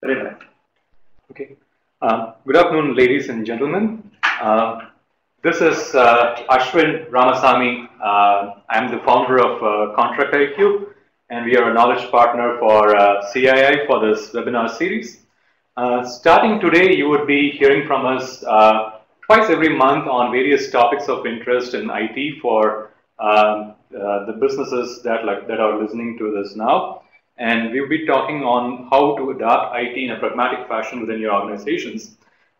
Very nice. Okay. Good afternoon, ladies and gentlemen. This is Ashwin Ramasamy. I'm the founder of Contract IQ, and we are a knowledge partner for CII for this webinar series. Starting today, you would be hearing from us twice every month on various topics of interest in IT for the businesses that are listening to this now. And we'll be talking on how to adopt IT in a pragmatic fashion within your organizations.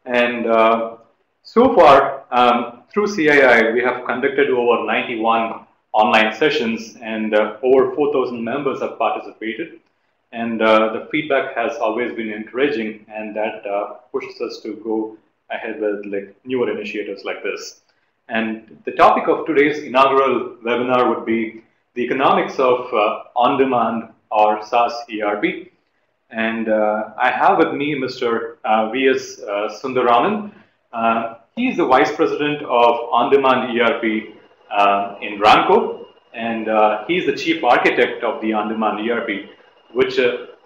And so far, through CII, we have conducted over 91 online sessions, and over 4,000 members have participated. And the feedback has always been encouraging, and that pushes us to go ahead with newer initiatives like this. And the topic of today's inaugural webinar would be the economics of on-demand or SaaS ERP. And I have with me Mr. V.S. Sundaraman. He's the Vice President of OnDemand ERP in Ramco, and he's the Chief Architect of the OnDemand ERP, which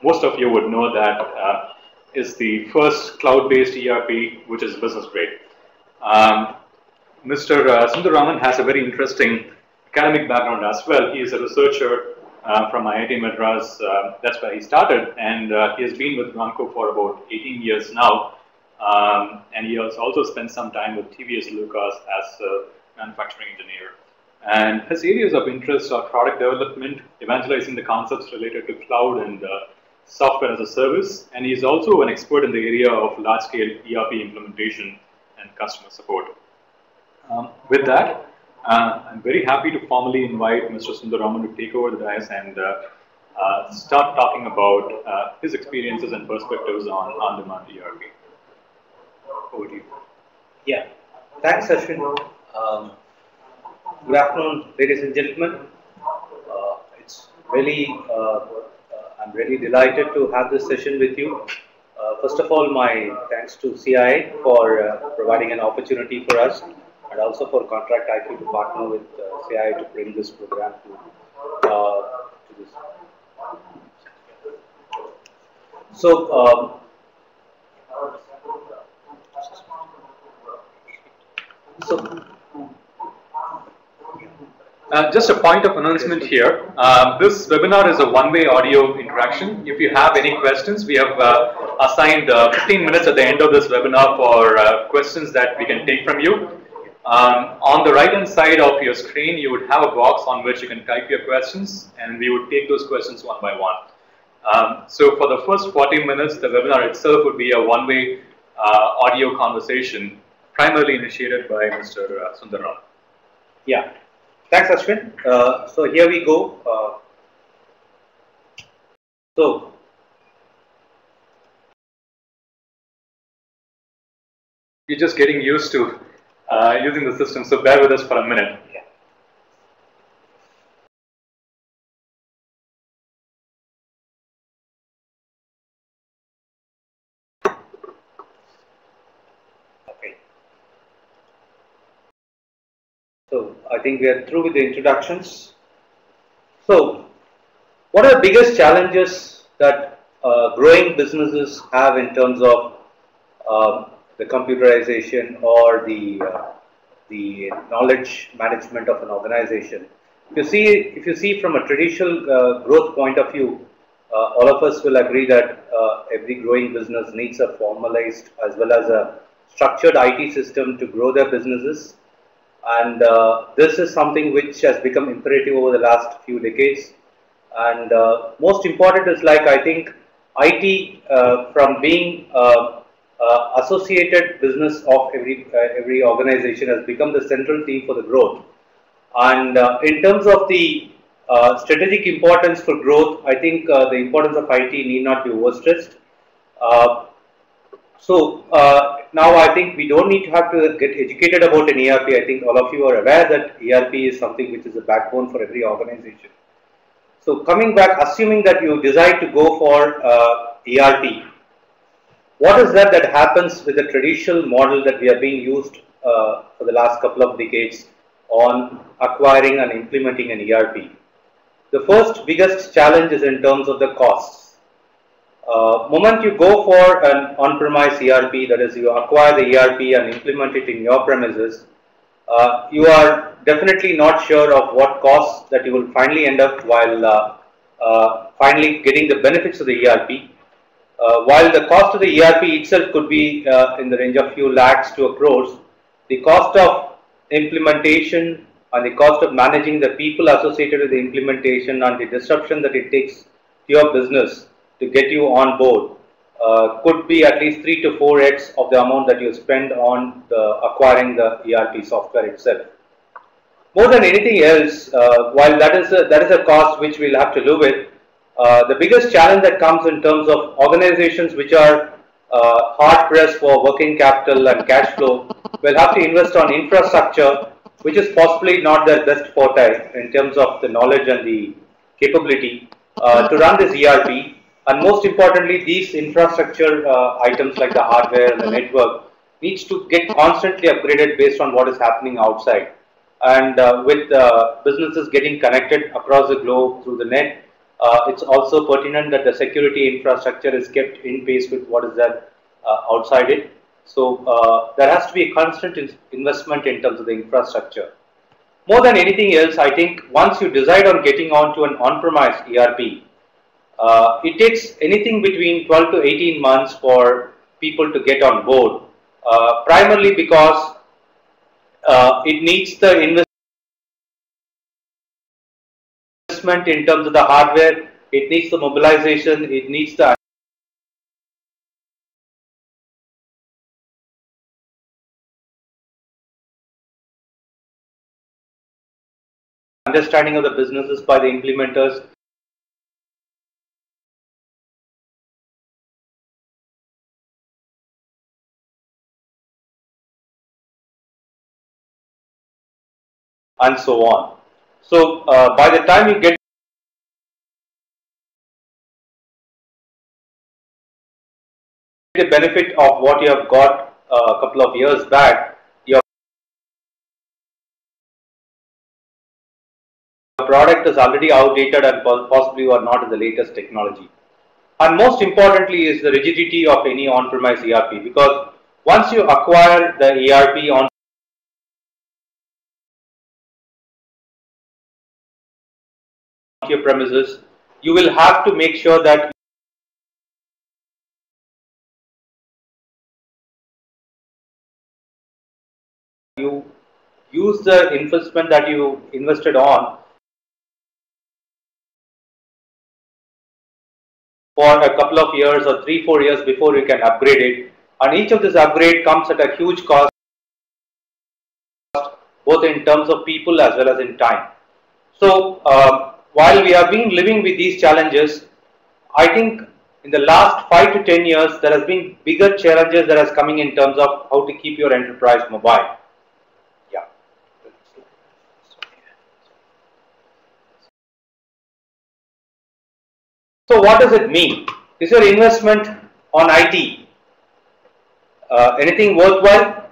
most of you would know that is the first cloud-based ERP, which is business grade. Mr. Sundaraman has a very interesting academic background as well. He is a researcher from IIT Madras. That's where he started, and he has been with Ramco for about 18 years now. And he has also spent some time with TVS Lucas as a manufacturing engineer. And his areas of interest are product development, evangelizing the concepts related to cloud and software as a service. And he's also an expert in the area of large-scale ERP implementation and customer support. With that, I'm very happy to formally invite Mr. Sundaraman to take over the dais and start talking about his experiences and perspectives on on-demand ERP. Over to you. Yeah, thanks, Ashwin. Good afternoon, ladies and gentlemen. It's really, I'm really delighted to have this session with you. First of all, my thanks to CII for providing an opportunity for us, and also for Contract IQ to partner with CII to bring this program to this. So, just a point of announcement here. This webinar is a one-way audio interaction. If you have any questions, we have assigned 15 minutes at the end of this webinar for questions that we can take from you. On the right-hand side of your screen, you would have a box on which you can type your questions, and we would take those questions one by one. So for the first 40 minutes, the webinar itself would be a one-way audio conversation, primarily initiated by Mr. Sundaraman. Yeah, thanks, Ashwin. So here we go. So you're just getting used to using the system, so bear with us for a minute. Yeah. Okay. So I think we are through with the introductions. So what are the biggest challenges that growing businesses have in terms of the computerization or the knowledge management of an organization? If you see from a traditional growth point of view, all of us will agree that every growing business needs a formalized as well as a structured IT system to grow their businesses. And this is something which has become imperative over the last few decades. And most important is, I think IT from being associated business of every organization has become the central theme for the growth. And in terms of the strategic importance for growth, I think the importance of IT need not be overstressed. So now I think we don't need to have to get educated about an ERP. I think all of you are aware that ERP is something which is a backbone for every organization. So coming back, assuming that you decide to go for ERP, what is that happens with the traditional model that we have been used for the last couple of decades on acquiring and implementing an ERP? The first biggest challenge is in terms of the costs. Moment you go for an on-premise ERP, that is, you acquire the ERP and implement it in your premises, you are definitely not sure of what costs that you will finally end up while finally getting the benefits of the ERP. While the cost of the ERP itself could be in the range of few lakhs to a crores, the cost of implementation and the cost of managing the people associated with the implementation and the disruption that it takes to your business to get you on board could be at least 3 to 4x of the amount that you spend on acquiring the ERP software itself. More than anything else, while that is a cost which we'll have to live with, the biggest challenge that comes in terms of organizations which are hard pressed for working capital and cash flow will have to invest on infrastructure, which is possibly not their best forte in terms of the knowledge and the capability to run this ERP. And most importantly, these infrastructure items like the hardware and the network needs to get constantly upgraded based on what is happening outside. And with businesses getting connected across the globe through the net, it's also pertinent that the security infrastructure is kept in pace with what is there outside it. So there has to be a constant investment in terms of the infrastructure. More than anything else, I think once you decide on getting onto an on-premise ERP, it takes anything between 12 to 18 months for people to get on board, primarily because it needs the investment in terms of the hardware, it needs the mobilization, it needs the understanding of the businesses by the implementers. And so on. So by the time you get the benefit of what you have got a couple of years back, your product is already outdated and possibly you are not in the latest technology. And most importantly is the rigidity of any on-premise ERP, because once you acquire the ERP on your premises, you will have to make sure that you use the investment that you invested on for a couple of years or 3-4 years before you can upgrade it, and each of this upgrade comes at a huge cost, both in terms of people as well as in time. So while we have been living with these challenges, I think in the last 5 to 10 years there has been bigger challenges that has coming in terms of how to keep your enterprise mobile. Yeah. So what does it mean? Is your investment on IT anything worthwhile?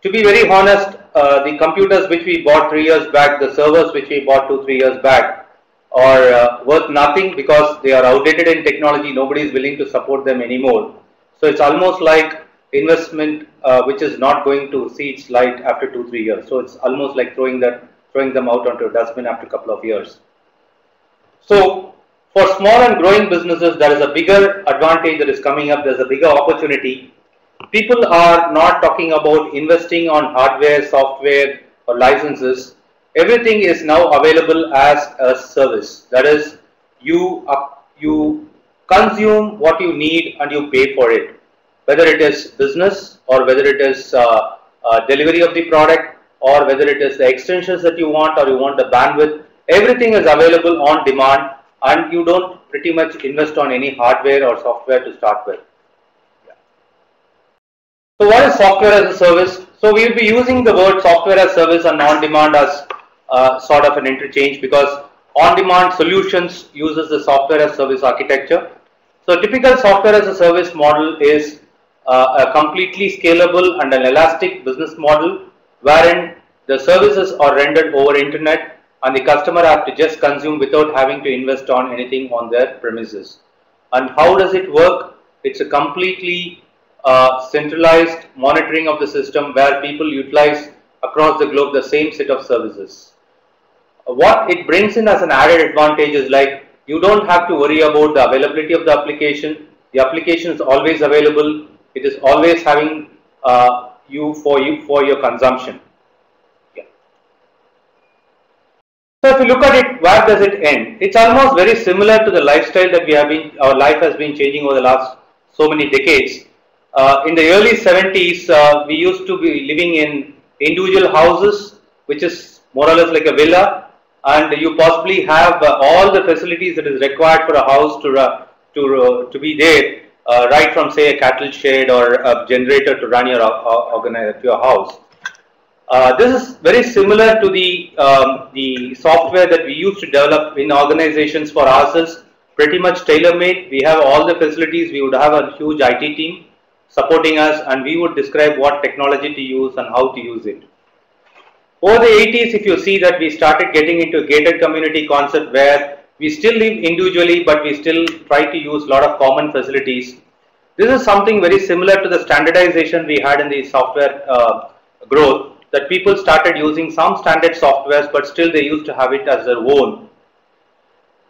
To be very honest, the computers which we bought 3 years back, the servers which we bought 2-3 years back are worth nothing because they are outdated in technology. Nobody is willing to support them anymore. So it's almost like investment which is not going to see its light after 2-3 years. So it's almost like throwing them out onto a dustbin after a couple of years. So for small and growing businesses, there is a bigger advantage that is coming up. There's a bigger opportunity. People are not talking about investing on hardware, software, or licenses. Everything is now available as a service. That is, you consume what you need and you pay for it. Whether it is business or whether it is delivery of the product or whether it is the extensions that you want or you want the bandwidth, everything is available on demand and you don't pretty much invest on any hardware or software to start with. So what is software as a service? So we will be using the word software as service and on-demand as sort of an interchange, because on-demand solutions uses the software as service architecture. So typical software as a service model is a completely scalable and an elastic business model wherein the services are rendered over internet and the customer have to just consume without having to invest on anything on their premises. And how does it work? It's a completely centralized monitoring of the system where people utilize across the globe the same set of services. What it brings in as an added advantage is like you don't have to worry about the availability of the application. The application is always available. It is always having you for your consumption. Yeah. So if you look at it, where does it end? It's almost very similar to the lifestyle that we have been, our life has been changing over the last so many decades. In the early 70s, we used to be living in individual houses, which is more or less like a villa, and you possibly have all the facilities that is required for a house to be there, right from say a cattle shed or a generator to run your house. This is very similar to the software that we used to develop in organizations for ourselves, pretty much tailor-made. We have all the facilities. We would have a huge IT team supporting us, and we would describe what technology to use and how to use it. Over the 80s, if you see that we started getting into a gated community concept where we still live individually, but we still try to use a lot of common facilities. This is something very similar to the standardization we had in the software growth, that people started using some standard softwares, but still they used to have it as their own.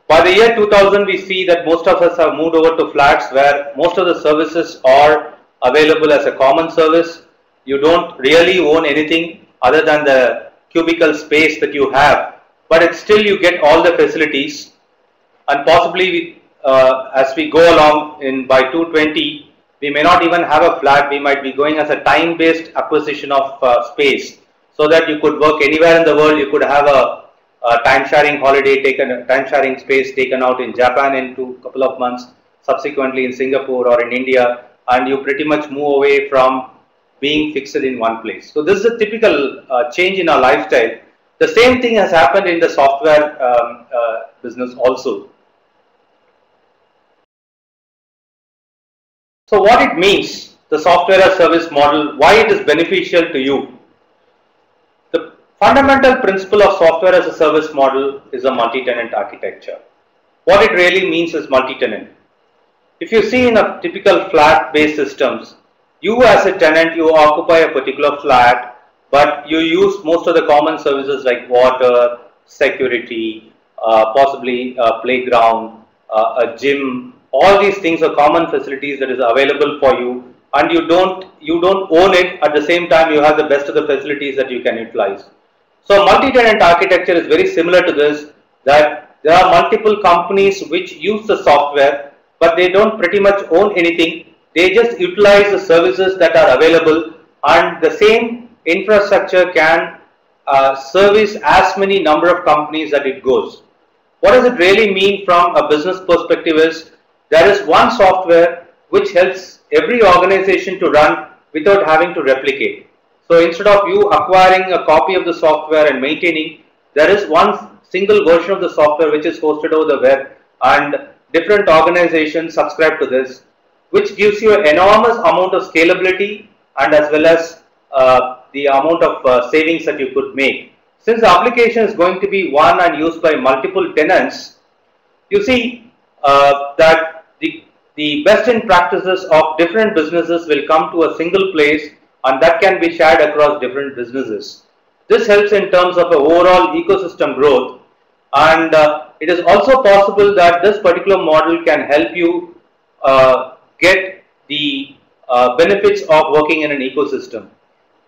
By the year 2000, we see that most of us have moved over to flats where most of the services are available as a common service. You don't really own anything other than the cubicle space that you have, but it's still you get all the facilities, and possibly as we go along by 220, we may not even have a flat. We might be going as a time-based acquisition of space, so that you could work anywhere in the world. You could have a time-sharing holiday time-sharing space taken out in Japan in a couple of months, subsequently in Singapore or in India, and you pretty much move away from being fixed in one place. So this is a typical change in our lifestyle. The same thing has happened in the software business also. So what it means, the software as service model, why it is beneficial to you. The fundamental principle of software as a service model is a multi-tenant architecture. What it really means is multi-tenant. If you see in a typical flat-based systems, you as a tenant, you occupy a particular flat, but you use most of the common services like water, security, possibly a playground, a gym. All these things are common facilities that is available for you, and you don't own it. At the same time, you have the best of the facilities that you can utilize. So multi-tenant architecture is very similar to this, that there are multiple companies which use the software, but they don't pretty much own anything. They just utilize the services that are available, and the same infrastructure can service as many number of companies that it goes. What does it really mean from a business perspective is, there is one software which helps every organization to run without having to replicate. So instead of you acquiring a copy of the software and maintaining, there is one single version of the software which is hosted over the web, and different organizations subscribe to this, which gives you an enormous amount of scalability and as well as the amount of savings that you could make. Since the application is going to be one and used by multiple tenants, you see that the best in practices of different businesses will come to a single place, and that can be shared across different businesses. This helps in terms of the overall ecosystem growth, and it is also possible that this particular model can help you get the benefits of working in an ecosystem.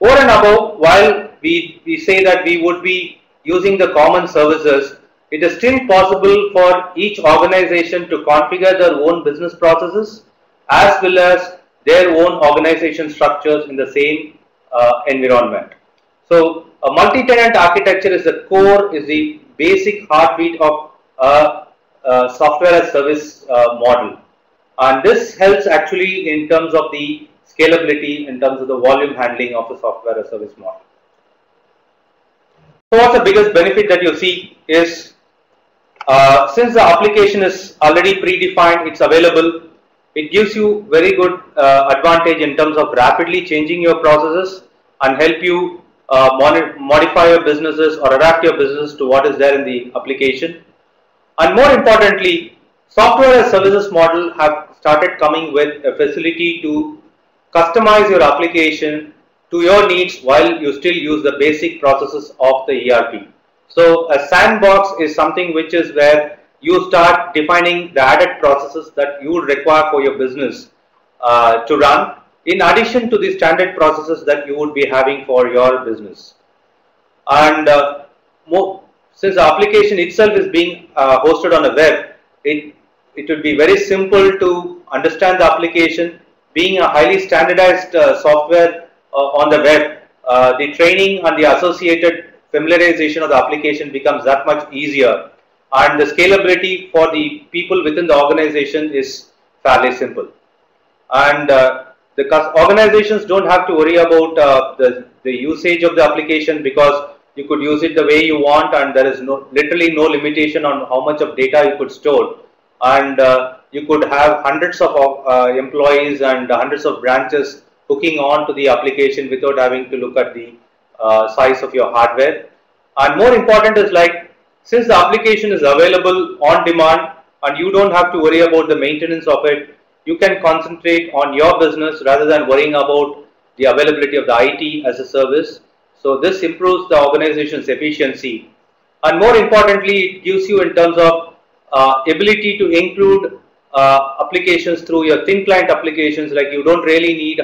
Over and above, while we say that we would be using the common services, it is still possible for each organization to configure their own business processes as well as their own organization structures in the same environment. So a multi-tenant architecture is the core, is the basic heartbeat of software as service model. And this helps actually in terms of the scalability, in terms of the volume handling of the software as service model. So what's the biggest benefit that you see is, since the application is already predefined, it's available, it gives you very good advantage in terms of rapidly changing your processes and help you modify your businesses or adapt your business to what is there in the application. And more importantly, Software as services model have started coming with a facility to customize your application to your needs while you still use the basic processes of the ERP. So a sandbox is something which is where you start defining the added processes that you would require for your business to run, in addition to the standard processes that you would be having for your business. And since the application itself is being hosted on a web, it would be very simple to understand the application. Being a highly standardized software on the web, the training and the associated familiarization of the application becomes that much easier, and the scalability for the people within the organization is fairly simple. And the organizations don't have to worry about the usage of the application, because you could use it the way you want, and there is literally no limitation on how much of data you could store. And you could have hundreds of employees and hundreds of branches hooking on to the application without having to look at the size of your hardware. And more important is, like, since the application is available on demand and you don't have to worry about the maintenance of it, you can concentrate on your business rather than worrying about the availability of the IT as a service. So this improves the organization's efficiency, and more importantly, it gives you in terms of ability to include applications through your thin client applications. Like, you don't really need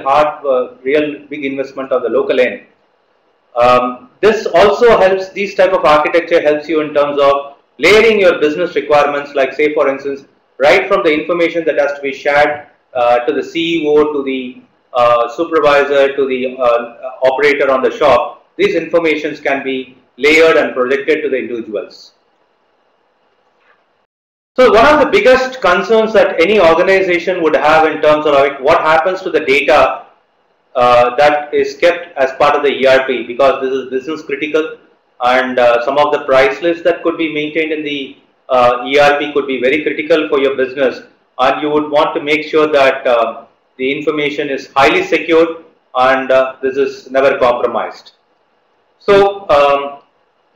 real big investment on the local end. This also helps, these type of architecture helps you in terms of layering your business requirements, like, say for instance, right from the information that has to be shared to the CEO, to the supervisor, to the operator on the shop. These informations can be layered and projected to the individuals. So one of the biggest concerns that any organization would have in terms of, like, what happens to the data that is kept as part of the ERP, because this is business critical, and some of the price lists that could be maintained in the ERP could be very critical for your business, and you would want to make sure that the information is highly secured and this is never compromised. So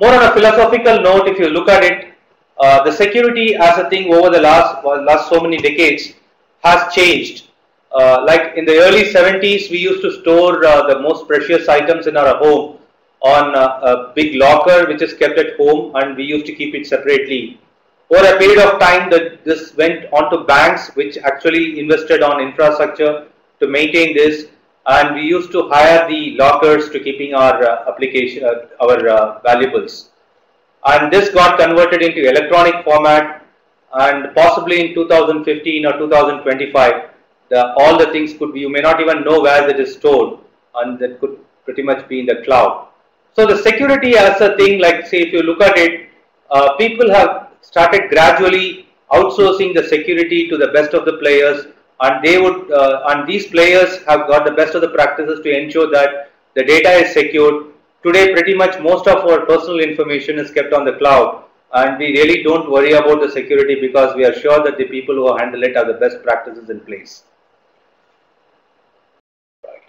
more on a philosophical note, if you look at it, the security as a thing over the last so many decades has changed. Like in the early 70s, we used to store the most precious items in our home on a big locker which is kept at home, and we used to keep it separately. Over a period of time, this went on to banks, which actually invested on infrastructure to maintain this, and we used to hire the lockers to keeping our valuables. And this got converted into electronic format, and possibly in 2015 or 2025, all the things could be, you may not even know where that is stored, and that could pretty much be in the cloud. So the security as a thing, like, say if you look at it, people have started gradually outsourcing the security to the best of the players, and they would and these players have got the best of the practices to ensure that the data is secured. Today, pretty much most of our personal information is kept on the cloud, and we really don't worry about the security because we are sure that the people who handle it have the best practices in place. Right.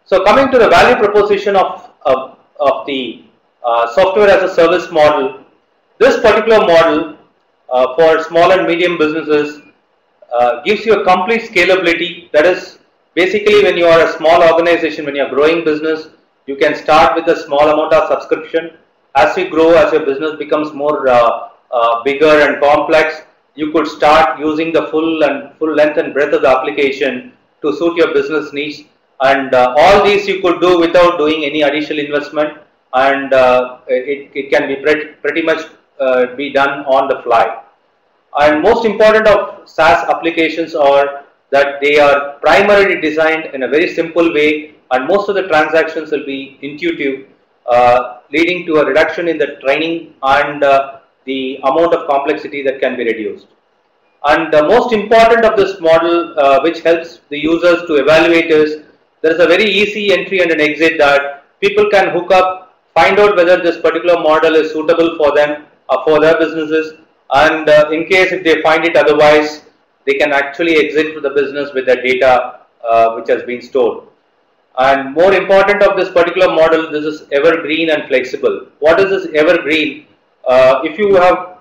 So coming to the value proposition of the software as a service model, this particular model for small and medium businesses gives you a complete scalability. That is, basically, when you are a small organization, when you are growing business, you can start with a small amount of subscription. As you grow, as your business becomes more bigger and complex, you could start using the full length and breadth of the application to suit your business needs. And all these you could do without doing any additional investment, and it can be pretty much be done on the fly. And most important of SaaS applications are that they are primarily designed in a very simple way, and most of the transactions will be intuitive, leading to a reduction in the training and the amount of complexity that can be reduced. And the most important of this model, which helps the users to evaluate, is there is a very easy entry and an exit that people can hook up, find out whether this particular model is suitable for them, for their businesses, and in case if they find it otherwise, they can actually exit to the business with the data which has been stored. And more important of this particular model, this is evergreen and flexible. What is this evergreen? If you have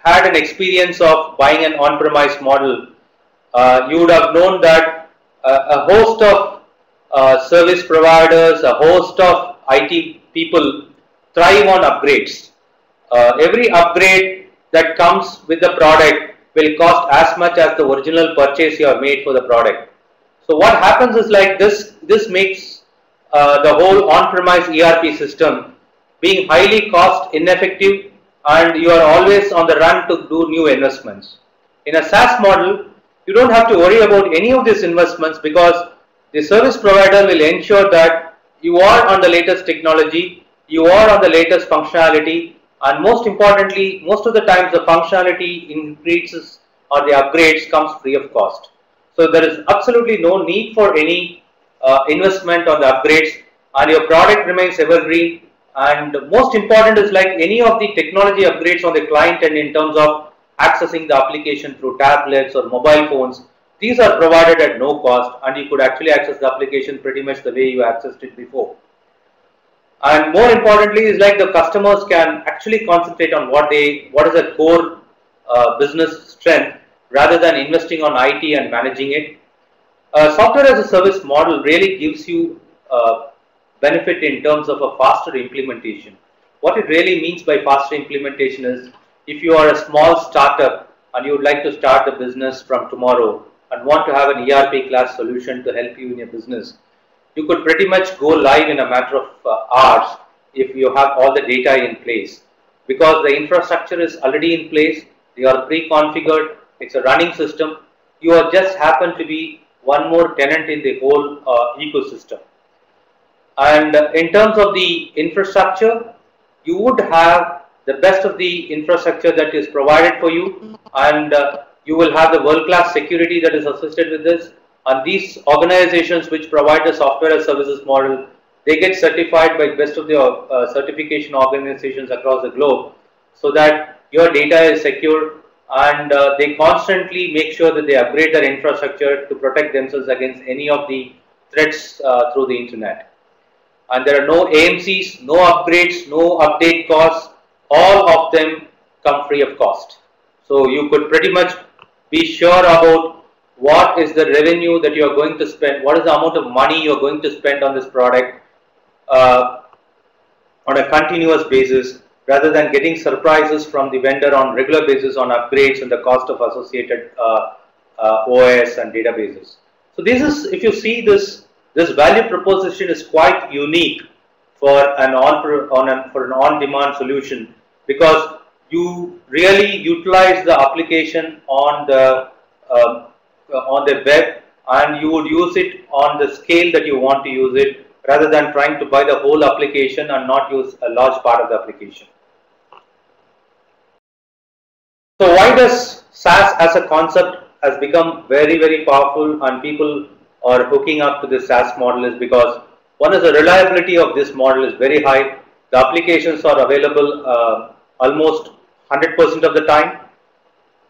had an experience of buying an on-premise model, you would have known that a host of service providers, a host of IT people thrive on upgrades. Every upgrade that comes with the product will cost as much as the original purchase you have made for the product. So what happens is like this makes the whole on-premise ERP system being highly cost ineffective, and you are always on the run to do new investments. In a SaaS model, you don't have to worry about any of these investments because the service provider will ensure that you are on the latest technology, you are on the latest functionality, and most importantly, most of the times the functionality increases or the upgrades comes free of cost. So there is absolutely no need for any investment on the upgrades, and your product remains evergreen. And most important is like any of the technology upgrades on the client end in terms of accessing the application through tablets or mobile phones. These are provided at no cost, and you could actually access the application pretty much the way you accessed it before. And more importantly is like the customers can actually concentrate on what is a core business strength rather than investing on IT and managing it. Software as a service model really gives you benefit in terms of a faster implementation. What it really means by faster implementation is if you are a small startup and you would like to start the business from tomorrow and want to have an ERP class solution to help you in your business, you could pretty much go live in a matter of hours if you have all the data in place, because the infrastructure is already in place, you are pre-configured, it's a running system, you are just happen to be one more tenant in the whole ecosystem. And in terms of the infrastructure, you would have the best of the infrastructure that is provided for you, and you will have the world-class security that is associated with this. And these organizations which provide the software as services model, they get certified by best of the certification organizations across the globe, so that your data is secure, and they constantly make sure that they upgrade their infrastructure to protect themselves against any of the threats through the internet. And there are no AMCs, no upgrades, no update costs, all of them come free of cost. So you could pretty much be sure about what is the revenue that you are going to spend, what is the amount of money you are going to spend on this product on a continuous basis, rather than getting surprises from the vendor on regular basis on upgrades and the cost of associated OS and databases. So this is, if you see this value proposition is quite unique for an on-demand solution, because you really utilize the application on the web, and you would use it on the scale that you want to use it, rather than trying to buy the whole application and not use a large part of the application. So why does SaaS as a concept has become very, very powerful and people are hooking up to this SaaS model is because one is the reliability of this model is very high. The applications are available almost 100% of the time,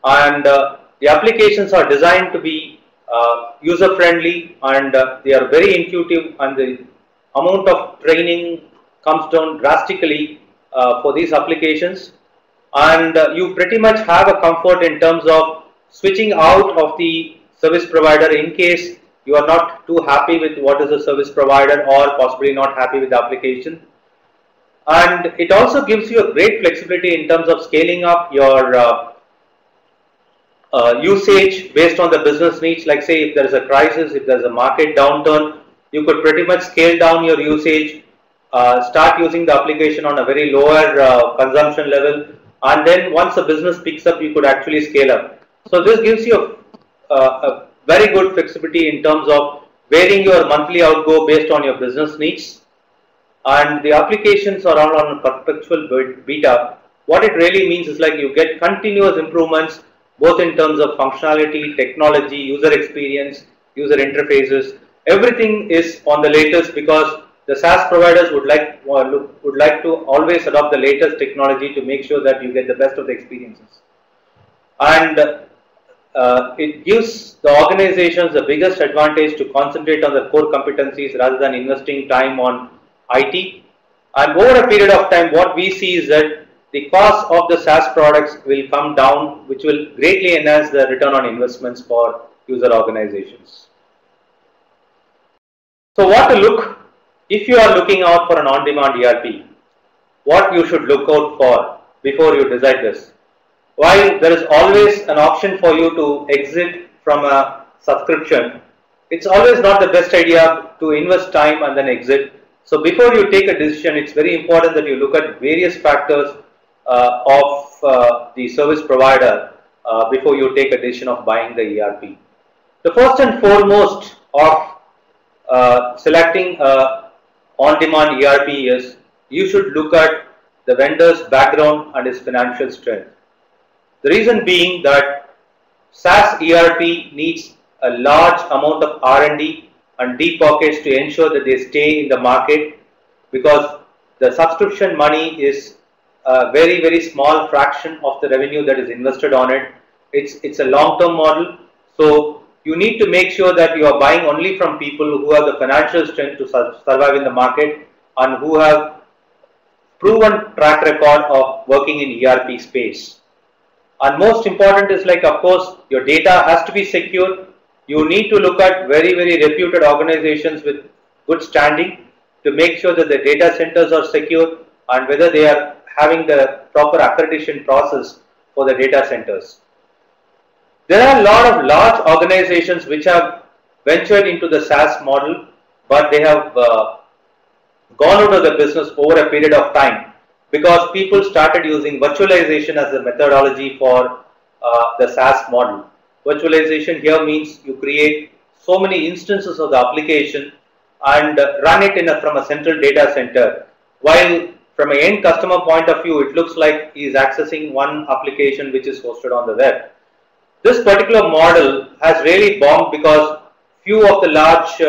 and the applications are designed to be user friendly, and they are very intuitive, and the amount of training comes down drastically for these applications, and you pretty much have a comfort in terms of switching out of the service provider in case you are not too happy with what is the service provider or possibly not happy with the application. And it also gives you a great flexibility in terms of scaling up your usage based on the business needs. Like say if there is a crisis, if there is a market downturn, you could pretty much scale down your usage, start using the application on a very lower consumption level, and then once the business picks up, you could actually scale up. So this gives you a very good flexibility in terms of varying your monthly outgo based on your business needs. And the applications are all on perpetual beta. What it really means is like you get continuous improvements both in terms of functionality, technology, user experience, user interfaces. Everything is on the latest because the SaaS providers would like to always adopt the latest technology to make sure that you get the best of the experiences. And it gives the organizations the biggest advantage to concentrate on the core competencies rather than investing time on IT. And over a period of time, what we see is that the cost of the SaaS products will come down, which will greatly enhance the return on investments for user organizations. So what to look if you are looking out for an on-demand ERP, what you should look out for before you decide this. While there is always an option for you to exit from a subscription, it's always not the best idea to invest time and then exit. So before you take a decision, it's very important that you look at various factors of the service provider before you take a decision of buying the ERP. The first and foremost of selecting a on-demand ERP is you should look at the vendor's background and his financial strength. The reason being that SaaS ERP needs a large amount of R&D and deep pockets to ensure that they stay in the market, because the subscription money is a very small fraction of the revenue that is invested on it. It's a long-term model, so you need to make sure that you are buying only from people who have the financial strength to survive in the market and who have proven track record of working in ERP space. And most important is, like, of course, your data has to be secure. You need to look at very reputed organizations with good standing to make sure that the data centers are secure and whether they are having the proper accreditation process for the data centers. There are a lot of large organizations which have ventured into the SaaS model, but they have gone out of the business over a period of time because people started using virtualization as a methodology for the SaaS model. Virtualization here means you create so many instances of the application and run it from a central data center, while from an end customer point of view it looks like he is accessing one application which is hosted on the web. This particular model has really bombed because few of the large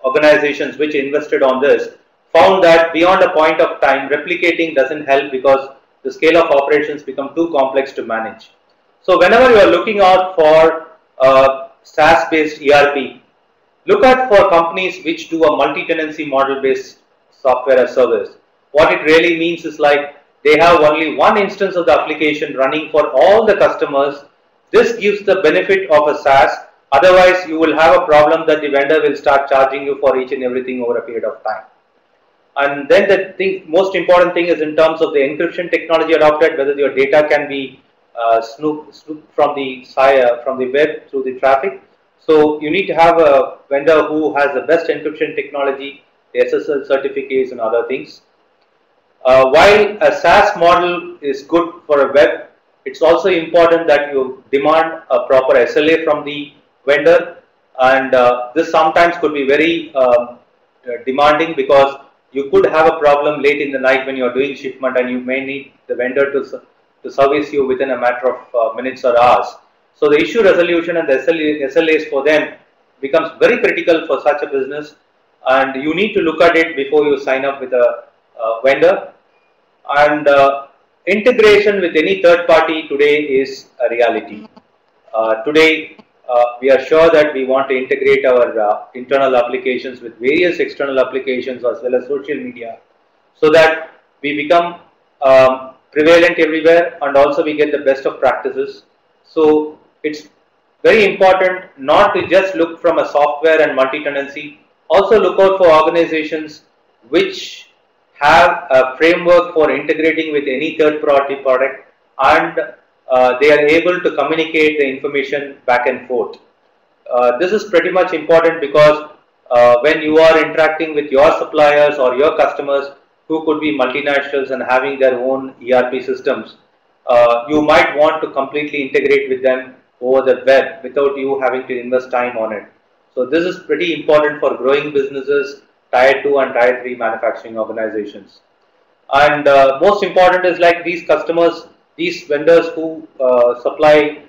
organizations which invested on this found that beyond a point of time replicating doesn't help because the scale of operations become too complex to manage. So whenever you are looking out for SaaS based ERP, look out for companies which do a multi-tenancy model based software as service. What it really means is, like, they have only one instance of the application running for all the customers. This gives the benefit of a SaaS. Otherwise, you will have a problem that the vendor will start charging you for each and everything over a period of time. And then the most important thing is in terms of the encryption technology adopted, whether your data can be snooped from the web through the traffic. So you need to have a vendor who has the best encryption technology, the SSL certificates and other things. While a SaaS model is good for a web, it's also important that you demand a proper SLA from the vendor, and this sometimes could be very demanding because you could have a problem late in the night when you are doing shipment and you may need the vendor to service you within a matter of minutes or hours. So the issue resolution and the SLAs for them becomes very critical for such a business, and you need to look at it before you sign up with a vendor. And integration with any third party today is a reality. Today we are sure that we want to integrate our internal applications with various external applications as well as social media, so that we become prevalent everywhere and also we get the best of practices. So it's very important not to just look from a software and multi-tenancy, also look out for organizations which have a framework for integrating with any third-party product, and they are able to communicate the information back and forth. This is pretty much important because when you are interacting with your suppliers or your customers who could be multinationals and having their own ERP systems, you might want to completely integrate with them over the web without you having to invest time on it. So this is pretty important for growing businesses, Tier 2 and Tier 3 manufacturing organizations. And most important is, like, these customers, these vendors who supply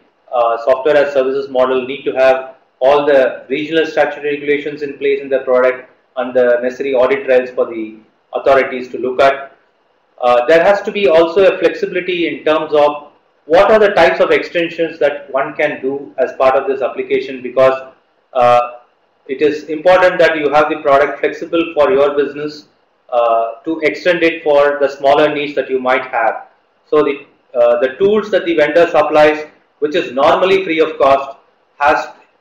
software as services model need to have all the regional statutory regulations in place in their product and the necessary audit trails for the authorities to look at. There has to be also a flexibility in terms of what are the types of extensions that one can do as part of this application, because it is important that you have the product flexible for your business to extend it for the smaller needs that you might have. So the tools that the vendor supplies, which is normally free of cost,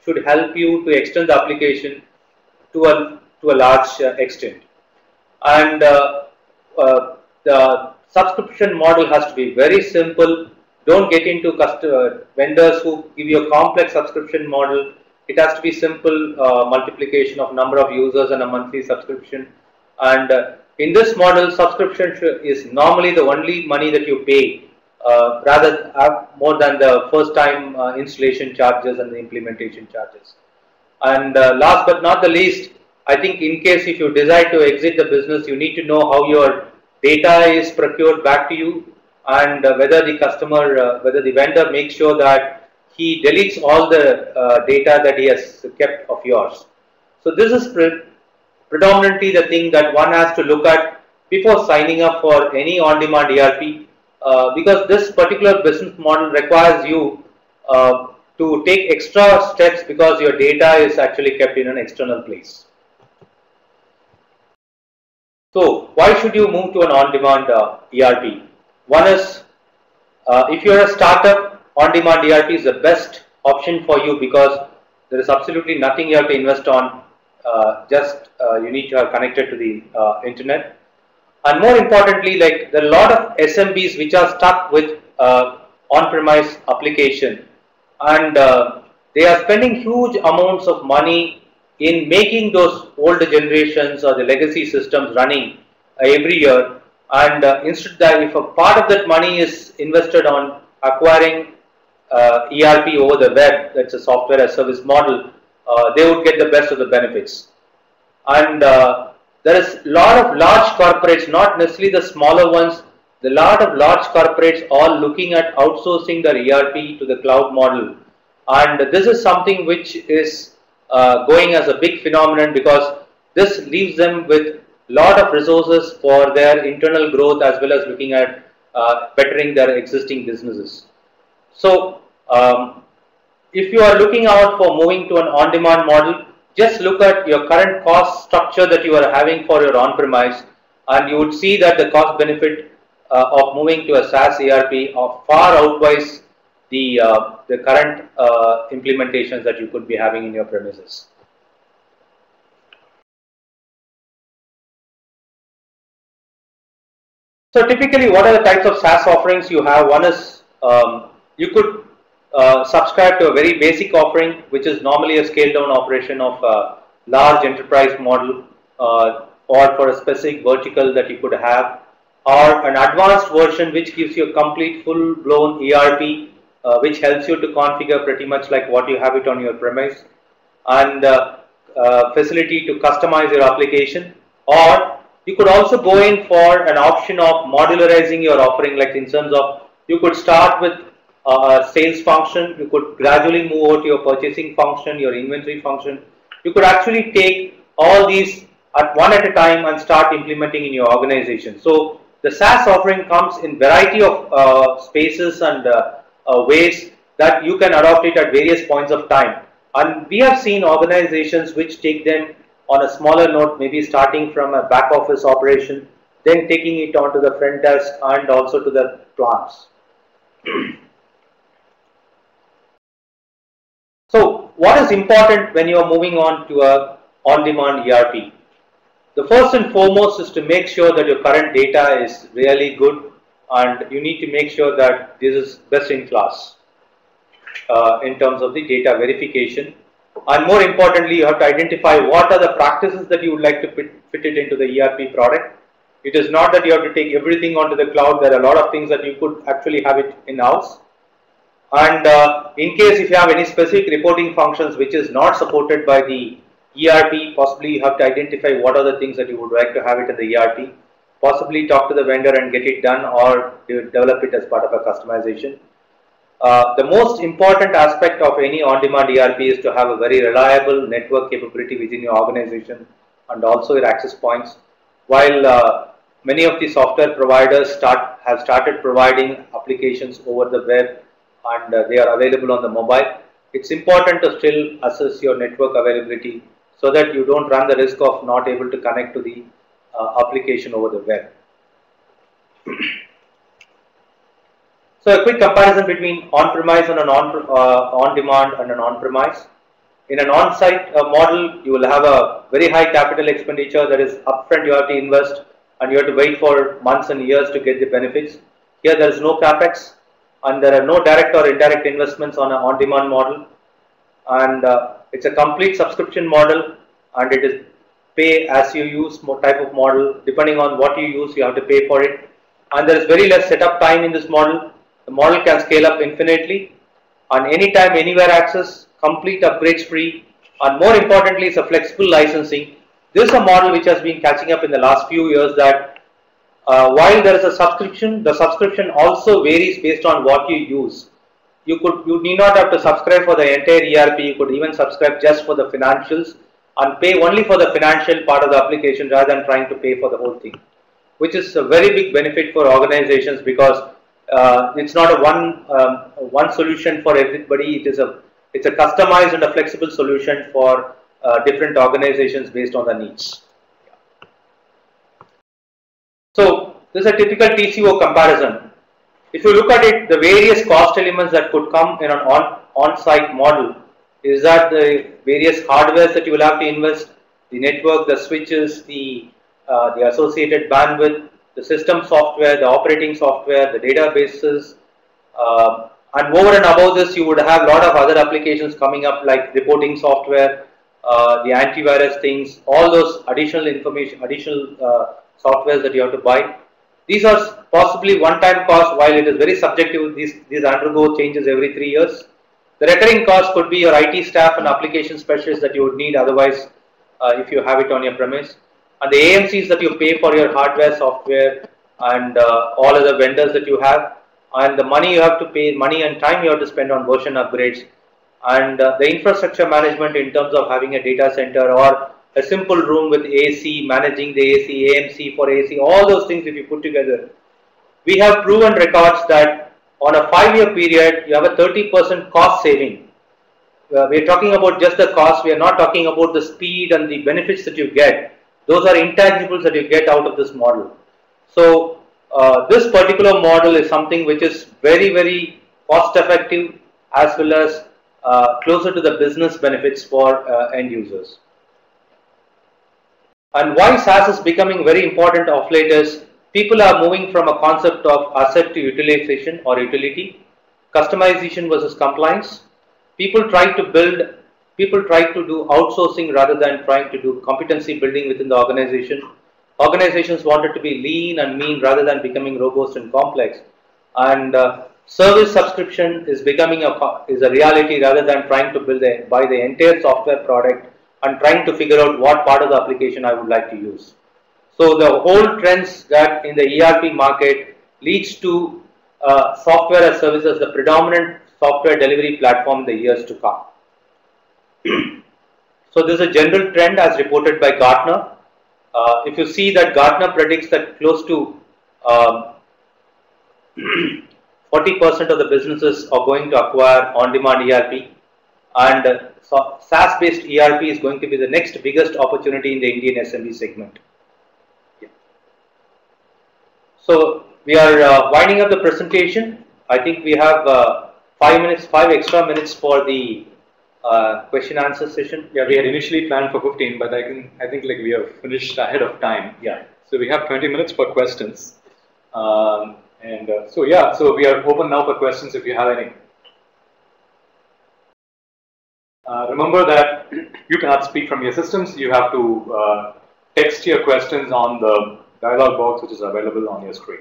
should help you to extend the application to a large extent. And the subscription model has to be very simple. Don't get into vendors who give you a complex subscription model. It has to be simple multiplication of number of users and a monthly subscription. And in this model, subscription is normally the only money that you pay, rather more than the first time installation charges and the implementation charges. And last but not the least, I think in case if you decide to exit the business, you need to know how your data is procured back to you, and whether the customer, whether the vendor makes sure that he deletes all the data that he has kept of yours. So this is predominantly the thing that one has to look at before signing up for any on-demand ERP, because this particular business model requires you to take extra steps because your data is actually kept in an external place. So why should you move to an on-demand ERP? One is, if you're a startup, on-demand ERP is the best option for you because there is absolutely nothing you have to invest on. Just you need to have connected to the internet. And more importantly, like there are a lot of SMBs which are stuck with on-premise application, and they are spending huge amounts of money in making those older generations or the legacy systems running every year. And instead, that if a part of that money is invested on acquiring ERP over the web, that's a software as service model, they would get the best of the benefits. And there is a lot of large corporates, not necessarily the smaller ones, the lot of large corporates all looking at outsourcing their ERP to the cloud model. And this is something which is going as a big phenomenon, because this leaves them with a lot of resources for their internal growth as well as looking at bettering their existing businesses. So if you are looking out for moving to an on-demand model, just look at your current cost structure that you are having for your on-premise, and you would see that the cost benefit of moving to a SaaS ERP far outweighs the current implementations that you could be having in your premises. So typically, what are the types of SaaS offerings you have? One is you could subscribe to a very basic offering, which is normally a scaled down operation of a large enterprise model, or for a specific vertical that you could have, or an advanced version which gives you a complete full blown ERP, which helps you to configure pretty much like what you have it on your premise, and facility to customize your application. Or you could also go in for an option of modularizing your offering, like in terms of you could start with sales function, you could gradually move over to your purchasing function, your inventory function. You could actually take all these one at a time and start implementing in your organization. So the SaaS offering comes in variety of spaces and ways that you can adopt it at various points of time. And we have seen organizations which take them on a smaller note, maybe starting from a back office operation, then taking it onto the front desk and also to the plants. So what is important when you are moving on to a on-demand ERP? The first and foremost is to make sure that your current data is really good, and you need to make sure that this is best in class in terms of the data verification. And more importantly, you have to identify what are the practices that you would like to fit it into the ERP product. It is not that you have to take everything onto the cloud. There are a lot of things that you could actually have it in-house. And in case if you have any specific reporting functions which is not supported by the ERP, possibly you have to identify what are the things that you would like to have it in the ERP, possibly talk to the vendor and get it done, or develop it as part of a customization. The most important aspect of any on-demand ERP is to have a very reliable network capability within your organization and also your access points. While many of the software providers have started providing applications over the web, and they are available on the mobile, it's important to still assess your network availability so that you don't run the risk of not able to connect to the application over the web. So a quick comparison between on-premise and an on-demand and an on-premise. In an on-site model, you will have a very high capital expenditure, that is upfront you have to invest and you have to wait for months and years to get the benefits. Here there is no capex and there are no direct or indirect investments on an on-demand model, and it's a complete subscription model, and it is pay as you use type of model. Depending on what you use, you have to pay for it, and there is very less setup time in this model. The model can scale up infinitely on anytime, anywhere access, complete upgrades free, and more importantly, it's a flexible licensing. This is a model which has been catching up in the last few years, that while there is a subscription, the subscription also varies based on what you use. You need not have to subscribe for the entire ERP. You could even subscribe just for the financials and pay only for the financial part of the application rather than trying to pay for the whole thing, which is a very big benefit for organizations, because it's not a one solution for everybody. It's a customized and a flexible solution for different organizations based on the needs. So this is a typical TCO comparison. If you look at it, the various cost elements that could come in an on-site model is that the various hardwares that you will have to invest, the network, the switches, the associated bandwidth, the system software, the operating software, the databases, and over and above this, you would have a lot of other applications coming up like reporting software, the antivirus things, all those additional information, softwares that you have to buy. These are possibly one-time costs. While it is very subjective, these undergo changes every 3 years. The recurring cost could be your IT staff and application specialists that you would need otherwise if you have it on your premise, and the AMCs that you pay for your hardware, software, and all other vendors that you have, and the money you have to pay, money and time you have to spend on version upgrades, and the infrastructure management in terms of having a data center or a simple room with AC, managing the AC, AMC for AC, all those things if you put together. We have proven records that on a 5-year period, you have a 30% cost saving. We are talking about just the cost, we are not talking about the speed and the benefits that you get. Those are intangibles that you get out of this model. So this particular model is something which is very, very cost effective as well as closer to the business benefits for end users. And why SaaS is becoming very important of late is people are moving from a concept of asset to utilization or utility, customization versus compliance. People try to do outsourcing rather than trying to do competency building within the organization. Organizations want it to be lean and mean rather than becoming robust and complex. And service subscription is becoming a reality rather than trying to buy the entire software product and trying to figure out what part of the application I would like to use. So the whole trends that in the ERP market leads to software as service as the predominant software delivery platform in the years to come. So this is a general trend as reported by Gartner. If you see that Gartner predicts that close to 40% of the businesses are going to acquire on-demand ERP, and SaaS-based ERP is going to be the next biggest opportunity in the Indian SMB segment. Yeah. So we are winding up the presentation. I think we have 5 extra minutes for the question answer session. Yeah, we had initially planned for 15, but I think like we have finished ahead of time. Yeah. So we have 20 minutes for questions. So we are open now for questions if you have any. Remember that you cannot speak from your systems. You have to text your questions on the dialog box which is available on your screen.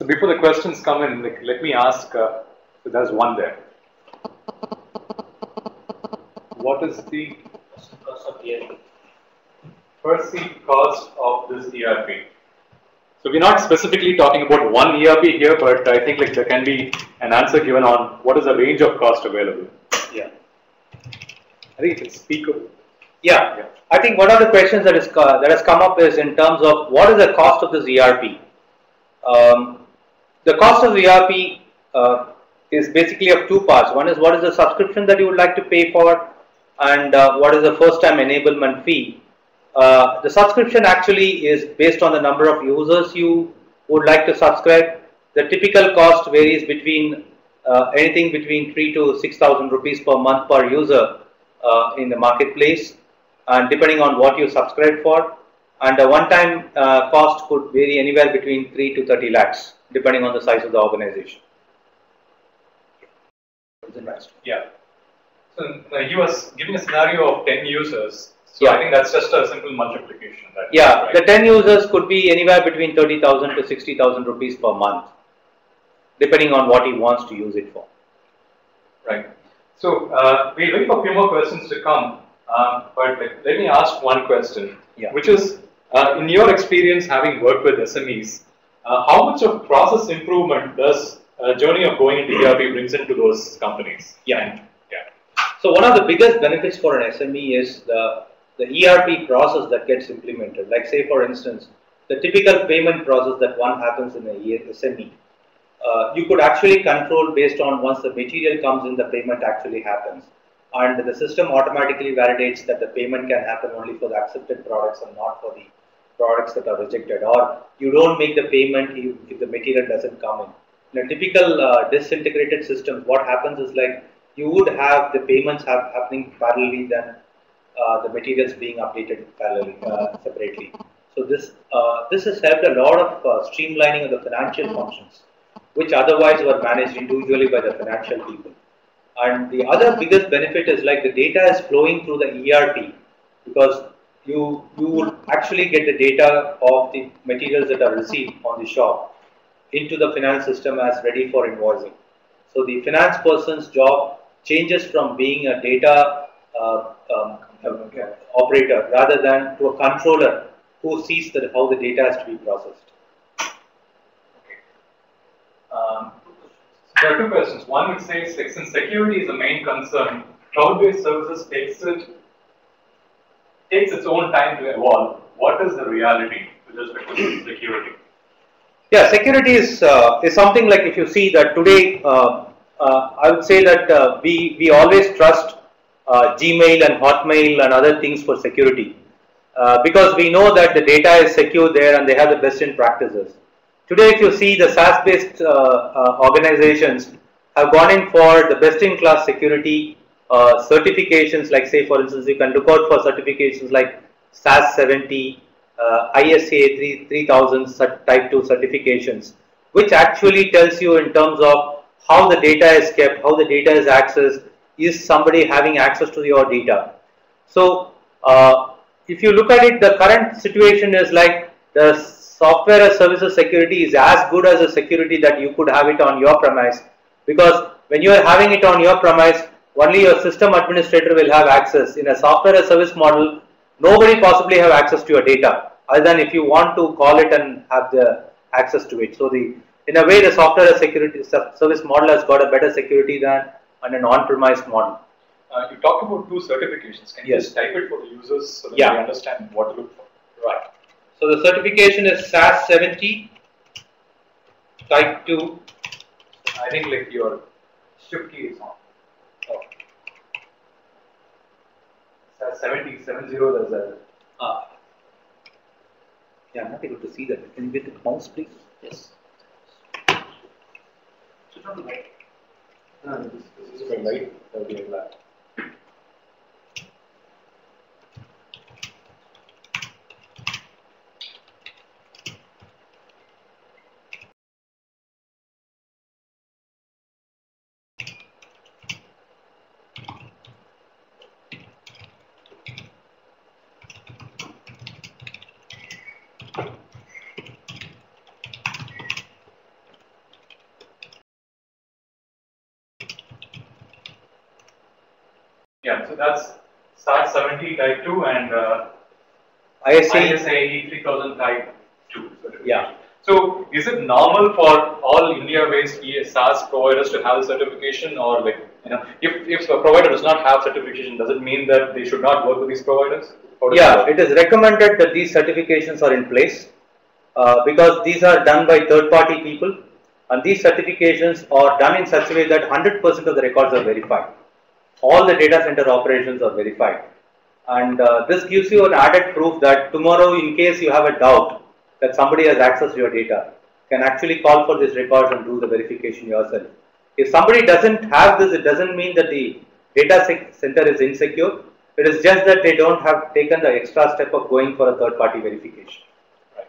So before the questions come in, let me ask, so there's one there. What is the cost of ERP? Perceived cost of this ERP. So we're not specifically talking about one ERP here, but I think like there can be an answer given on what is the range of cost available. Yeah. I think you can speak. Yeah, I think one of the questions that has come up is in terms of what is the cost of this ERP. Um, the cost of ERP is basically of two parts. One is what is the subscription that you would like to pay for, and what is the first time enablement fee. The subscription actually is based on the number of users you would like to subscribe. The typical cost varies between anything between 3 to 6,000 rupees per month per user in the marketplace, and depending on what you subscribe for. And the one-time cost could vary anywhere between 3 to 30 lakhs, depending on the size of the organization. Yeah. So he was giving a scenario of 10 users. So Yeah. I think that's just a simple multiplication. Yeah, right? the 10 users could be anywhere between 30,000 to 60,000 rupees per month, depending on what he wants to use it for. Right. So we'll wait for a few more questions to come. But let me ask one question, which is, in your experience having worked with SMEs, how much of process improvement does a journey of going into ERP brings into those companies? Yeah. So one of the biggest benefits for an SME is the ERP process that gets implemented. Like say for instance, the typical payment process that one happens in a SME, you could actually control based on once the material comes in, the payment actually happens. And the system automatically validates that the payment can happen only for the accepted products and not for the products that are rejected. Or you don't make the payment if the material doesn't come in. In a typical disintegrated system, what happens is like you would have the payments happening parallelly, then the materials being updated parallelly, separately. So this has helped a lot of streamlining of the financial functions, which otherwise were managed individually by the financial people. And the other biggest benefit is like the data is flowing through the ERP, because you would actually get the data of the materials that are received on the shop into the finance system as ready for invoicing. So the finance person's job changes from being a data operator rather than to a controller who sees that how the data has to be processed. There are two questions. One which says, since security is the main concern, cloud-based services takes its own time to evolve. What is the reality with respect to security? Yeah, security is something like if you see that today, I would say that we always trust Gmail and Hotmail and other things for security because we know that the data is secure there and they have the best in practices. Today, if you see the SaaS-based organizations have gone in for the best-in-class security certifications, like say for instance, you can look out for certifications like SAS 70, ISA 3000 type 2 certifications, which actually tells you in terms of how the data is kept, how the data is accessed, is somebody having access to your data. So if you look at it, the current situation is like the software as services security is as good as the security that you could have it on your premise, because when you are having it on your premise, only your system administrator will have access. In a software as service model, nobody possibly have access to your data other than if you want to call it and have the access to it. So in a way, the software as security service model has got a better security than an on-premise model. You talked about two certifications. Can you just type it for the users so that they understand what to look for? Right. So the certification is SAS 70 type 2. I think like your shift key is on. Oh. SAS 70, 70, there's a... Yeah, I'm not able to see that. Can you get the mouse, please? Yes. Switch on the light. No, this is going light. That will be like that. Yeah, so that's SAS 70 type 2 and ISA 3000 type 2. Yeah. So So is it normal for all India-based SaaS providers to have certification, or like, if a provider does not have certification, does it mean that they should not work with these providers? Yeah, it is recommended that these certifications are in place because these are done by third-party people, and these certifications are done in such a way that 100% of the records are verified. All the data center operations are verified, and this gives you an added proof that tomorrow, in case you have a doubt that somebody has access to your data, can actually call for these records and do the verification yourself. If somebody doesn't have this, it doesn't mean that the data center is insecure. It is just that they don't have taken the extra step of going for a third-party verification. Right.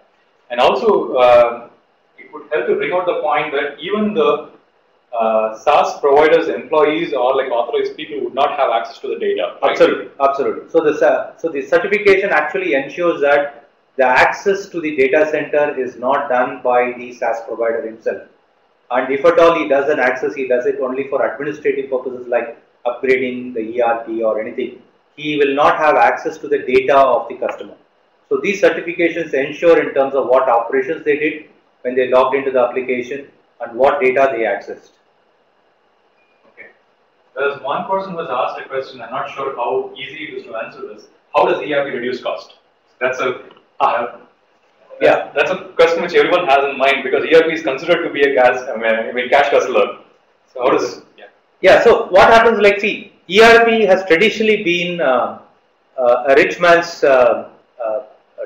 And also, it would help to bring out the point that even the SaaS providers, employees, or like authorized people would not have access to the data. Right? Absolutely, absolutely. So the certification actually ensures that the access to the data center is not done by the SaaS provider himself. And if at all he does an access, he does it only for administrative purposes like upgrading the ERP or anything. He will not have access to the data of the customer. So these certifications ensure in terms of what operations they did when they logged into the application and what data they accessed. Okay. There's one person who has asked a question. I'm not sure how easy it is to answer this. How does ERP reduce cost? That's a that's a question which everyone has in mind, because ERP is considered to be a cash guzzler. So how does So what happens, like, see, ERP has traditionally been a rich man's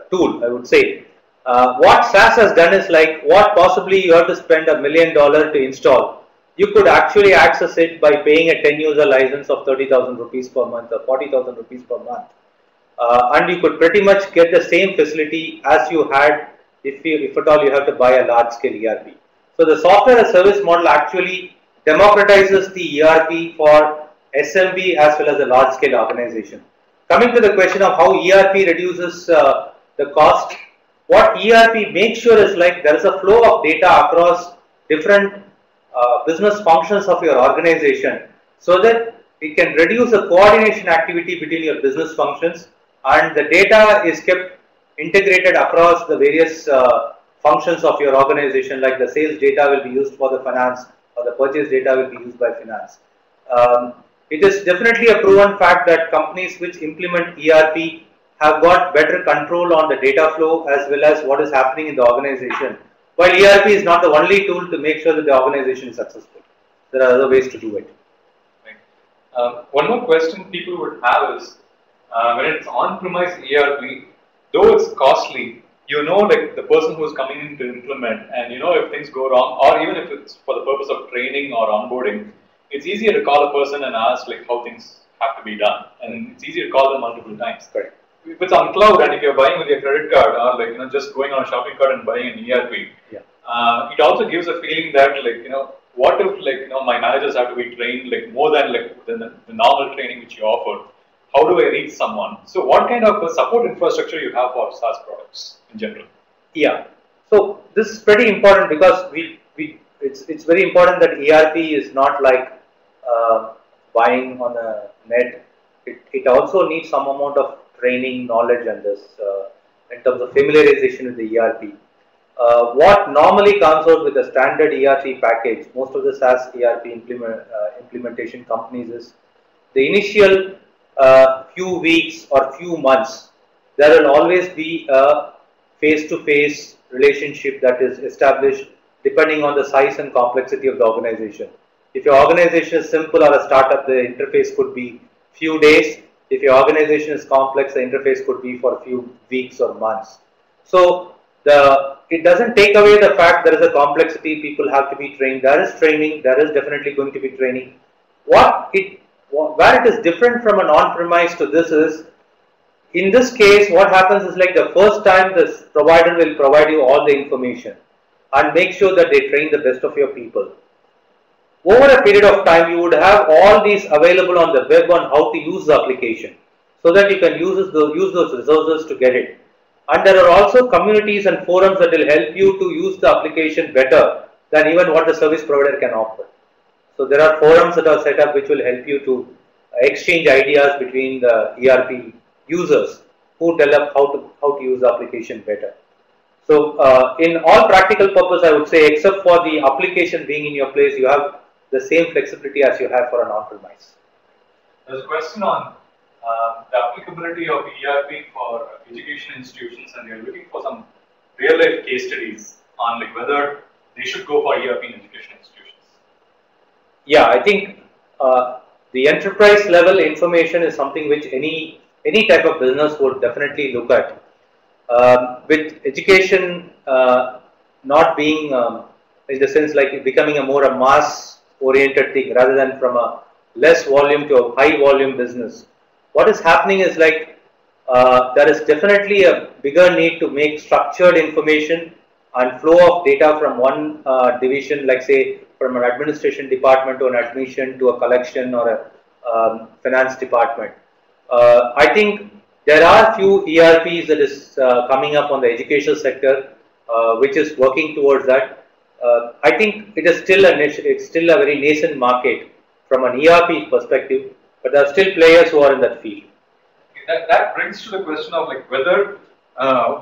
tool, I would say. What SaaS has done is, like, what possibly you have to spend $1 million to install, you could actually access it by paying a 10-user license of 30,000 rupees per month or 40,000 rupees per month. And you could pretty much get the same facility as you had if at all you have to buy a large scale ERP. So the software as service model actually democratizes the ERP for SMB as well as a large scale organization. Coming to the question of how ERP reduces the cost, what ERP makes sure is, like, there is a flow of data across different business functions of your organization, so that it can reduce the coordination activity between your business functions, and the data is kept integrated across the various functions of your organization, like the sales data will be used for the finance, or the purchase data will be used by finance. It is definitely a proven fact that companies which implement ERP have got better control on the data flow as well as what is happening in the organization. While ERP is not the only tool to make sure that the organization is successful, there are other ways to do it. Right. One more question people would have is, when it's on-premise ERP, though it's costly, like the person who is coming in to implement, and if things go wrong, or even if it's for the purpose of training or onboarding, it's easier to call a person and ask like how things have to be done, and it's easier to call them multiple times. Correct. If it's on cloud and if you're buying with your credit card, or like just going on a shopping cart and buying an ERP, it also gives a feeling that what if my managers have to be trained more than the normal training which you offer. How do I reach someone? So what kind of support infrastructure you have for SaaS products in general? Yeah. So this is pretty important, because it's very important that ERP is not like buying on a net. It also needs some amount of training, knowledge, and this in terms of familiarization with the ERP. What normally comes out with a standard ERP package, most of the SaaS ERP implementation companies, is the initial few weeks or few months, there will always be a face-to-face relationship that is established depending on the size and complexity of the organization. If your organization is simple or a startup, the interface could be few days. If your organization is complex, the interface could be for a few weeks or months. So it doesn't take away the fact there is a complexity, people have to be trained. There is training, there is definitely going to be training. Where it is different from an on-premise to this is, in this case, what happens is, like, the first time this provider will provide you all the information and make sure that they train the best of your people. Over a period of time, you would have all these available on the web on how to use the application, so that you can use those resources to get it. And there are also communities and forums that will help you to use the application better than even what the service provider can offer. So there are forums that are set up which will help you to exchange ideas between the ERP users who develop how to use the application better. So in all practical purpose, I would say, except for the application being in your place, you have the same flexibility as you have for an on-premise. There's a question on the applicability of ERP for education institutions, and they're looking for some real-life case studies on like whether they should go for ERP in education institutions. Yeah, I think the enterprise level information is something which any type of business would definitely look at. With education not being in the sense like becoming a mass oriented thing rather than from a less volume to a high volume business, what is happening is like there is definitely a bigger need to make structured information and flow of data from one division, like say from an administration department to an admission to a collection or a finance department. I think there are few ERPs that is coming up on the educational sector, which is working towards that. I think it is still it's still a very nascent market from an ERP perspective, but there are still players who are in that field. That brings to the question of like whether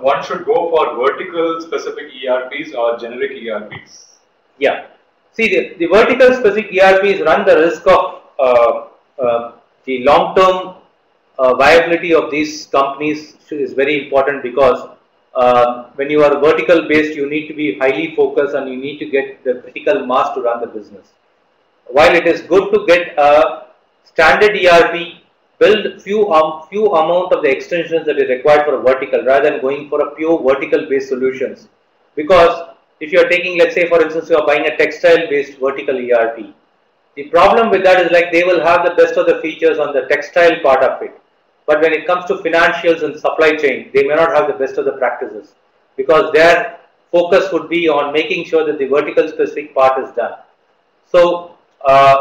one should go for vertical specific ERPs or generic ERPs. Yeah. See, the vertical specific ERPs run the risk of the long-term viability of these companies is very important, because when you are vertical based, you need to be highly focused and you need to get the critical mass to run the business. While it is good to get a standard ERP, build few amount of the extensions that is required for a vertical rather than going for a pure vertical based solutions. Because if you are taking, let's say for instance, you are buying a textile based vertical ERP, the problem with that is like they will have the best of the features on the textile part of it, but when it comes to financials and supply chain, they may not have the best of the practices, because their focus would be on making sure that the vertical specific part is done. So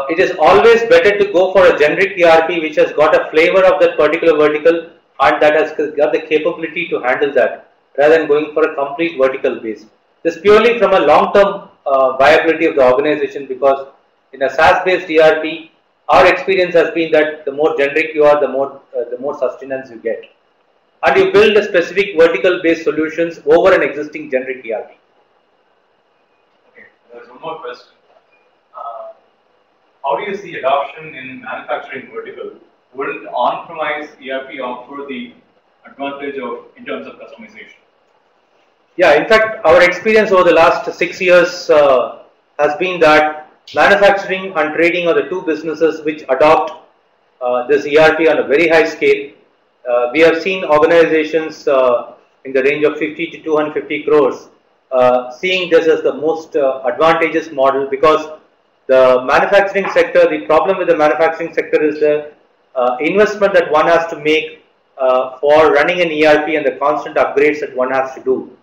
it is always better to go for a generic ERP which has got a flavor of that particular vertical and that has got the capability to handle that, rather than going for a complete vertical base. This purely from a long-term viability of the organization, because in a SaaS-based ERP, our experience has been that the more generic you are, the more sustenance you get, and you build a specific vertical-based solutions over an existing generic ERP. Okay, there's one more question. How do you see adoption in manufacturing vertical? Will on-premise ERP offer the advantage of in terms of customization? Yeah, in fact, our experience over the last 6 years has been that manufacturing and trading are the two businesses which adopt this ERP on a very high scale. We have seen organizations in the range of 50 to 250 crores seeing this as the most advantageous model, because the manufacturing sector, the problem with the manufacturing sector is the investment that one has to make for running an ERP and the constant upgrades that one has to do.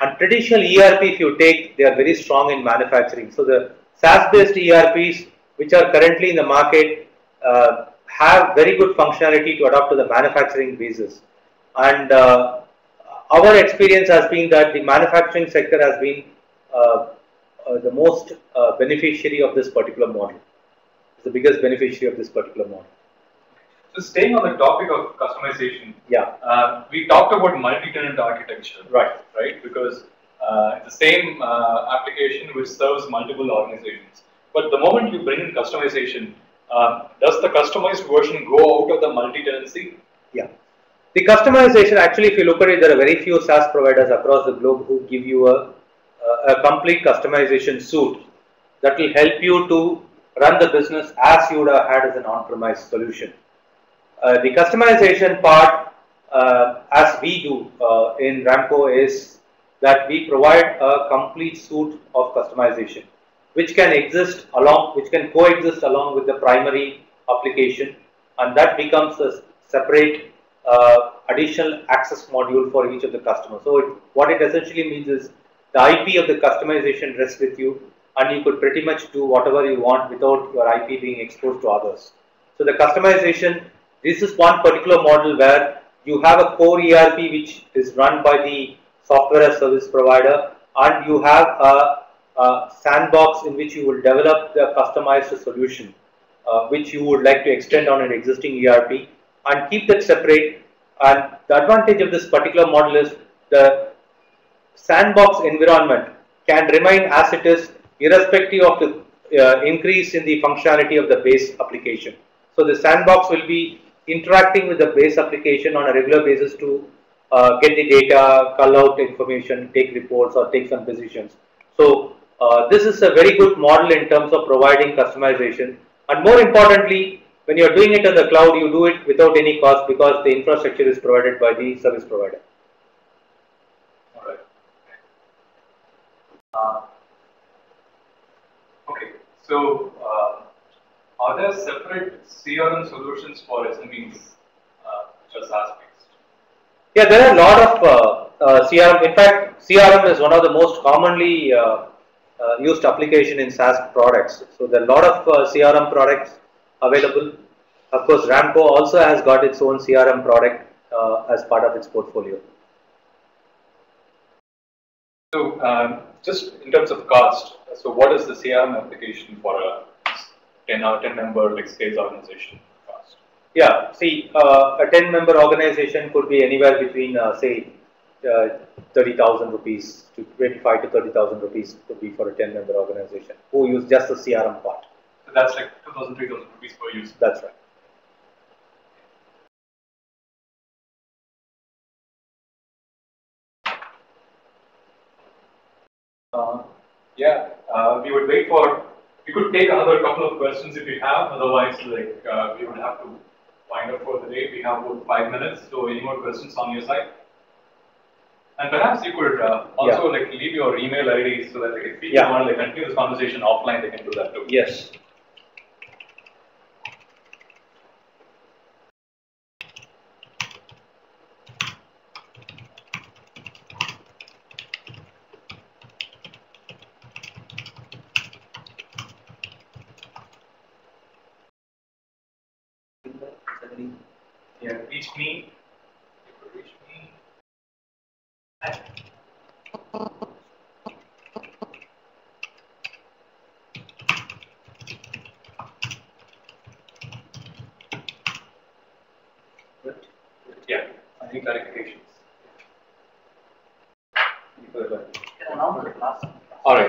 And traditional ERP, if you take, they are very strong in manufacturing. So the SaaS-based ERPs, which are currently in the market, have very good functionality to adapt to the manufacturing basis. And our experience has been that the manufacturing sector has been the most beneficiary of this particular model. It's the biggest beneficiary of this particular model. So staying on the topic of customization, yeah, we talked about multi-tenant architecture, right? Because it's the same application which serves multiple organizations. But the moment you bring in customization, does the customized version go out of the multi-tenancy? Yeah. The customization, actually, if you look at it, there are very few SaaS providers across the globe who give you a complete customization suite that will help you to run the business as you would have had as an on-premise solution. The customization part, as we do in Ramco, is that we provide a complete suite of customization, which can coexist along with the primary application, and that becomes a separate additional access module for each of the customers. So what it essentially means is the IP of the customization rests with you, and you could pretty much do whatever you want without your IP being exposed to others. So the customization, this is one particular model where you have a core ERP which is run by the software as service provider, and you have a sandbox in which you will develop the customized solution which you would like to extend on an existing ERP and keep that separate. And the advantage of this particular model is the sandbox environment can remain as it is irrespective of the increase in the functionality of the base application. So the sandbox will be interacting with the base application on a regular basis to get the data, call out information, take reports or take some decisions. So this is a very good model in terms of providing customization, and more importantly, when you are doing it on the cloud, you do it without any cost because the infrastructure is provided by the service provider. All right. Uh, okay. So, are there separate CRM solutions for SMEs, just as based? Yeah, there are a lot of CRM. In fact, CRM is one of the most commonly used application in SaaS products. So there are a lot of CRM products available. Of course, Ramco also has got its own CRM product as part of its portfolio. So, just in terms of cost, so what is the CRM application for a 10 member like sales organization cost? Yeah, see, a 10-member organization could be anywhere between, say, 30,000 rupees to 25 to 30,000 rupees could be for a 10-member organization who use just the CRM part. So that's like 2,000, 3,000 rupees per user. That's right. Yeah, we would wait for, we could take another couple of questions if you have, otherwise like we would have to wind up for the day. We have about 5 minutes, so any more questions on your side? And perhaps you could also like leave your email ID so that like, if people want to like, continue this conversation offline, they can do that too. Yes. Yeah, reach me. You could reach me. Yeah, any clarifications? All right.